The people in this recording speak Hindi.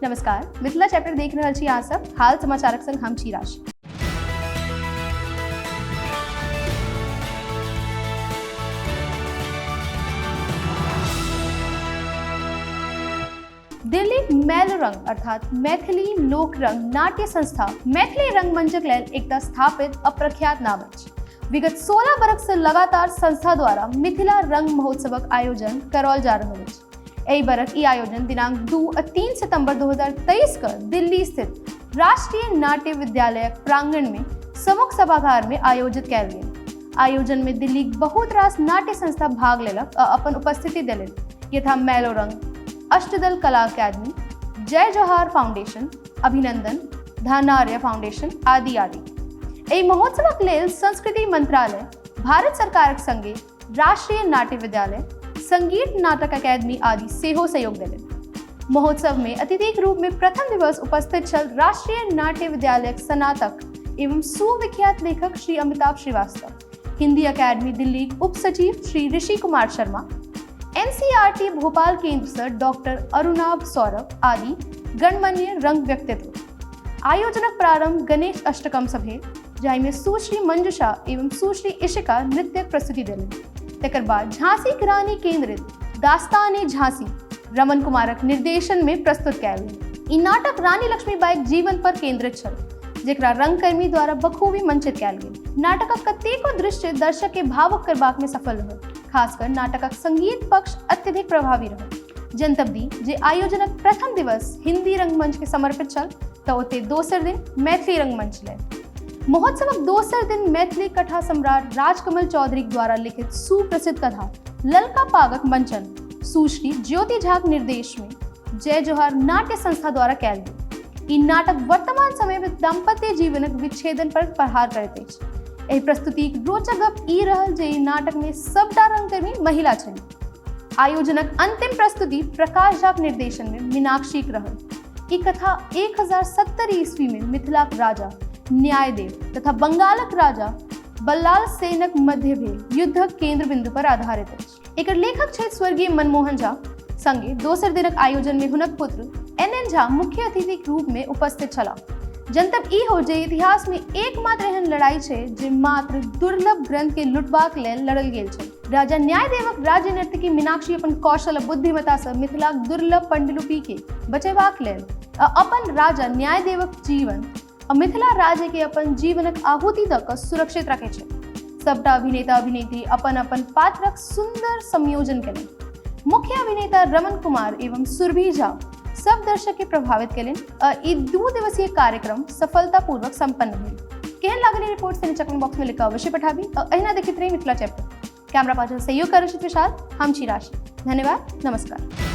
नमस्कार, मिथिला चैप्टर देख रहल छी अहाँ सब। हाल समाचारक संग हम छी राशि। दिल्ली मैल रंग अर्थात मैथिली लोक रंग नाट्य संस्था मैथिली रंगमंचक लेल एकटा स्थापित अप्रख्यात नाम अछि। विगत 16 बरख से लगातार संस्था द्वारा मिथिला रंग महोत्सवक आयोजन करल जा रहल अछि। एहि बरख ई आयोजन दिनांक 2 आ 3 सितंबर 2023 क दिल्ली स्थित राष्ट्रीय नाट्य विद्यालय प्रांगण में समुख सभागार में आयोजित कयल गेल। आयोजन में दिल्ली बहुत रास नाट्य संस्था भाग लेलक आ अपन उपस्थिति देलनि, यथा मैलोरंग, अष्टदल कला अकादमी, जय जोहार फाउंडेशन, अभिनंदन, धनार्य फाउंडेशन आदि आदि। एहि महोत्सवक लेल संस्कृति मंत्रालय, भारत सरकारक संगे राष्ट्रीय नाट्य विद्यालय, संगीत नाटक अकादमी आदि सेहो सहयोग देलनि। महोत्सव में अतिथिक रूप में प्रथम दिवस उपस्थित छल राष्ट्रीय नाट्य विद्यालय स्नातक एवं सुविख्यात लेखक श्री अमिताभ श्रीवास्तव, हिंदी अकादमी दिल्ली उप सचिव श्री ऋषि कुमार शर्मा, NCERT भोपाल केंद्र से डॉक्टर अरुणाभ सौरभ आदि गणमान्य रंग व्यक्तित्व। आयोजनक प्रारंभ गणेश अष्टकम से भेल, जाहि में सुश्री मंजुषा एवं सुश्री इशिका नृत्य प्रस्तुति देलनि। तकर बाद झांसी की रानी केंद्रित दास्तान-ए झांसी रमन कुमारक निर्देशन में प्रस्तुत कयल गेल। ई नाटक रानी लक्ष्मीबाई जीवन पर केंद्रित छल, जेकरा रंगकर्मी द्वारा बखूबी मंचित कयल गेल। नाटकक कतेको दृश्य दर्शक के भावुक करबाक में सफल रहल। खासकर नाटकक संगीत पक्ष अत्यधिक प्रभावी रहल। जनतब दी जे आयोजनक प्रथम दिवस हिंदी रंगमंच के समर्पित छल तऽ ओते दोसर दिन मैथिली रंगमंच लेल। महोत्सवक दोसर दिन मैथिली कथा सम्राट राजकमल चौधरी द्वारा लिखित सुप्रसिद्ध कथा ललका पागक मंचन सुश्री ज्योति झाक निर्देश में जय जोहार नाट्य संस्था द्वारा कयल गेल। ई नाटक वर्तमान समय में दाम्पत्य जीवनक विच्छेदन पर प्रहार करैत अछि। एहि प्रस्तुतिक रोचक गप ई रहल जे ई नाटक में सबटा रंगकर्मी महिला छलीह। आयोजनक अंतिम प्रस्तुति प्रकाश झाक निर्देशन में मीनाक्षीक रहल। ई कथा 1070 ईस्वी में मिथिलाक राजा न्यायदेव तथा बंगालक राजा बल्लाल सेनक मध्य भेल युद्धक केंद्र बिंदु पर आधारित अछि। एकर लेखक छथि स्वर्गीय मनमोहन झा। संगे दोसर दिनक आयोजन में हुनक पुत्र NN झा मुख्य अतिथि के रूप में उपस्थित छलाह। जनतब ई हो जे इतिहास में एकमात्र एहन लड़ाई छै जे मात्र दुर्लभ ग्रंथ के लुटबाक लेल लड़ल गेल छै। राजा न्यायदेवक राज्य नर्तकी मीनाक्षी अपन कौशल आ बुद्धिमत्ता से मिथिलाक दुर्लभ पांडुलिपि के बचेबाक लेल अपन राजा न्यायदेवक जीवन आ मिथिला राज्य के अपन जीवनक आहुति दऽ कऽ सुरक्षित रखै छै। सबटा अभिनेता अभिनेत्री अपन अपन पात्रक सुंदर संयोजन केलनि। मुख्य अभिनेता रमन कुमार एवं सुरभि झा सब दर्शक के प्रभावित केलनि। ई 2 दिवसीय कार्यक्रम सफलतापूर्वक संपन्न भेल। केहन लागल ई रिपोर्ट से नीचा कमेंट बॉक्स में लिख कऽ अवश्य पठाबी। अहिना देखैत रही मिथिला चैप्टर। कैमरा पाछा सहयोग कर रचित विशाल, हम छी राशि। धन्यवाद, नमस्कार।